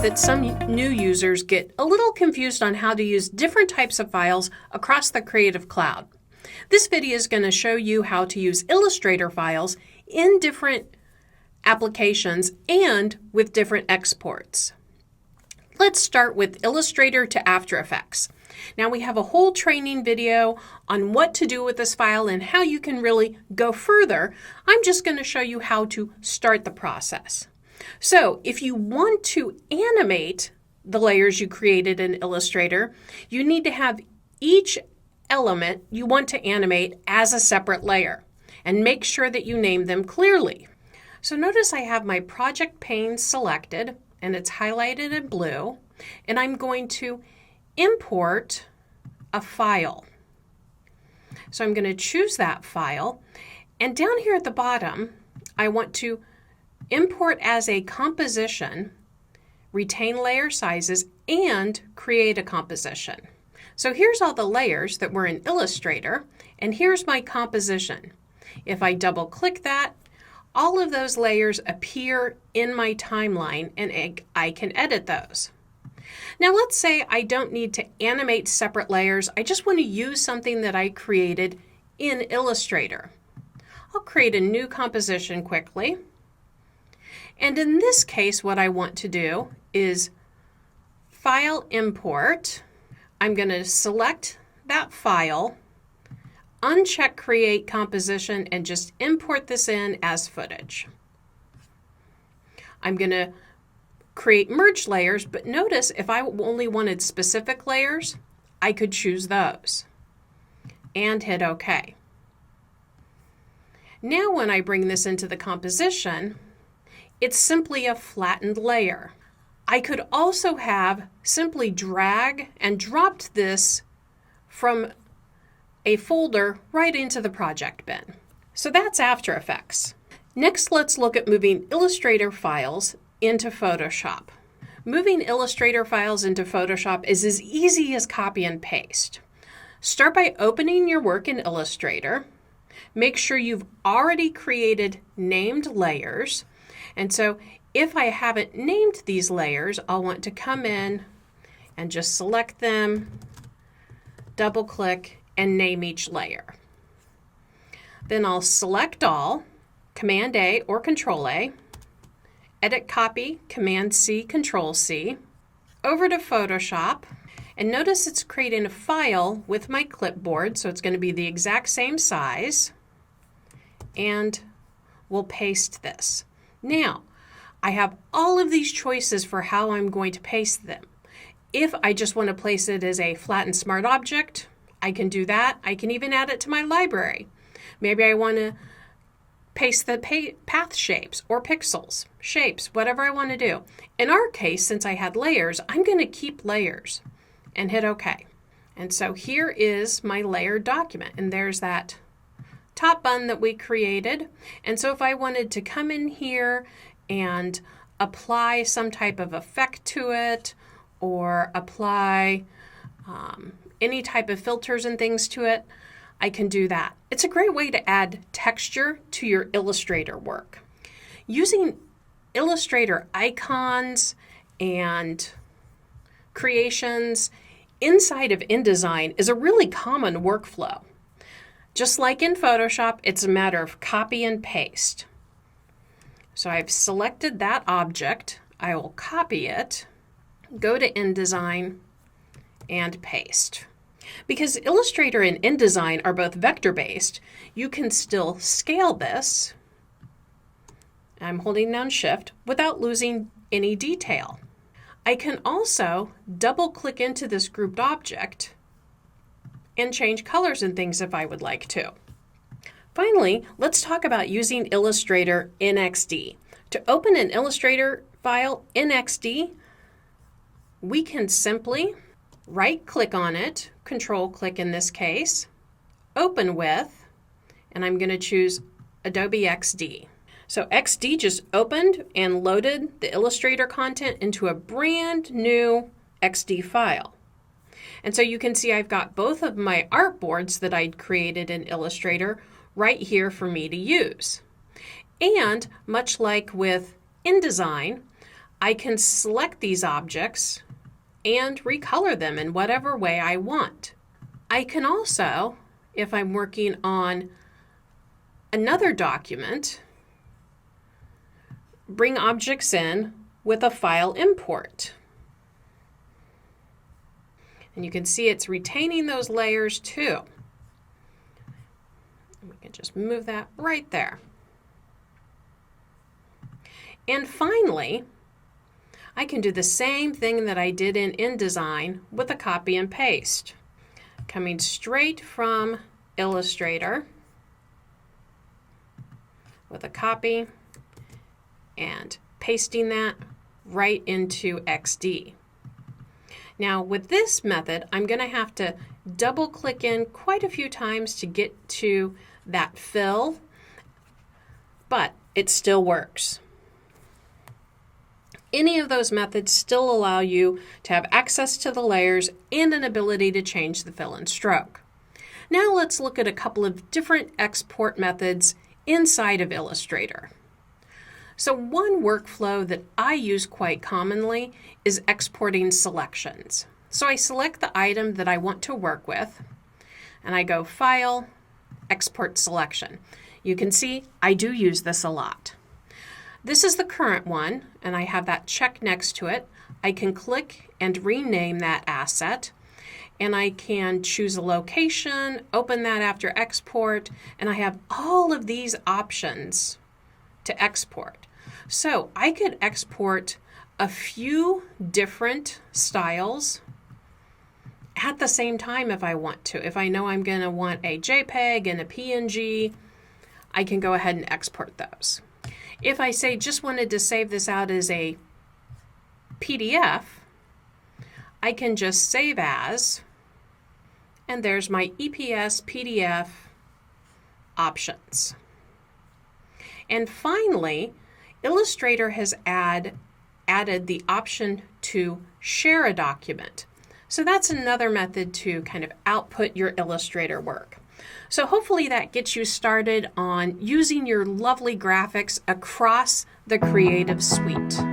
that some new users get a little confused on how to use different types of files across the Creative Cloud. This video is going to show you how to use Illustrator files in different applications and with different exports. Let's start with Illustrator to After Effects. Now we have a whole training video on what to do with this file and how you can really go further. I'm just going to show you how to start the process. So if you want to animate the layers you created in Illustrator, you need to have each element you want to animate as a separate layer and make sure that you name them clearly. So notice I have my project pane selected and it's highlighted in blue, and I'm going to import a file. So I'm going to choose that file, and down here at the bottom I want to import as a composition, retain layer sizes, and create a composition. So here's all the layers that were in Illustrator, and here's my composition. If I double click that, all of those layers appear in my timeline and I can edit those. Now let's say I don't need to animate separate layers. I just want to use something that I created in Illustrator. I'll create a new composition quickly. And in this case, what I want to do is File Import. I'm going to select that file, uncheck Create Composition, and just import this in as footage. I'm going to create merge layers, but notice if I only wanted specific layers, I could choose those and hit OK. Now when I bring this into the composition, it's simply a flattened layer. I could also have simply drag and dropped this from a folder right into the project bin. So that's After Effects. Next, let's look at moving Illustrator files into Photoshop. Moving Illustrator files into Photoshop is as easy as copy and paste. Start by opening your work in Illustrator. Make sure you've already created named layers. And so if I haven't named these layers, I'll want to come in and just select them, double click, and name each layer. Then I'll select all, Command A or Control A, edit copy, Command C, Control C, over to Photoshop, and notice it's creating a file with my clipboard, so it's going to be the exact same size, and we'll paste this. Now, I have all of these choices for how I'm going to paste them. If I just want to place it as a flat and smart object, I can do that. I can even add it to my library. Maybe I want to paste the path shapes or pixels, shapes, whatever I want to do. In our case, since I had layers, I'm going to keep layers and hit OK. And so here is my layered document, and there's that top bun that we created. And so if I wanted to come in here and apply some type of effect to it or apply any type of filters and things to it, I can do that. It's a great way to add texture to your Illustrator work. Using Illustrator icons and creations inside of InDesign is a really common workflow. Just like in Photoshop, it's a matter of copy and paste. So I've selected that object. I will copy it, go to InDesign, and paste. Because Illustrator and InDesign are both vector-based, you can still scale this. I'm holding down Shift without losing any detail. I can also double-click into this grouped object and change colors and things if I would like to. Finally, let's talk about using Illustrator in XD. To open an Illustrator file in XD, we can simply right-click on it, Control-click in this case, Open With, and I'm going to choose Adobe XD. So XD just opened and loaded the Illustrator content into a brand new XD file. And so you can see I've got both of my artboards that I'd created in Illustrator right here for me to use. And much like with InDesign, I can select these objects and recolor them in whatever way I want. I can also, if I'm working on another document, bring objects in with a file import. And you can see it's retaining those layers too. We can just move that right there. And finally, I can do the same thing that I did in InDesign with a copy and paste. Coming straight from Illustrator with a copy and pasting that right into XD. Now with this method, I'm going to have to double click in quite a few times to get to that fill, but it still works. Any of those methods still allow you to have access to the layers and an ability to change the fill and stroke. Now let's look at a couple of different export methods inside of Illustrator. So one workflow that I use quite commonly is exporting selections. So I select the item that I want to work with, and I go File, Export Selection. You can see I do use this a lot. This is the current one, and I have that check next to it. I can click and rename that asset, and I can choose a location, open that after export, and I have all of these options to export. So I could export a few different styles at the same time if I want to. If I know I'm going to want a JPEG and a PNG, I can go ahead and export those. If I say just wanted to save this out as a PDF, I can just save as, and there's my EPS PDF options. And finally, Illustrator has added the option to share a document. So that's another method to kind of output your Illustrator work. So hopefully that gets you started on using your lovely graphics across the Creative Suite.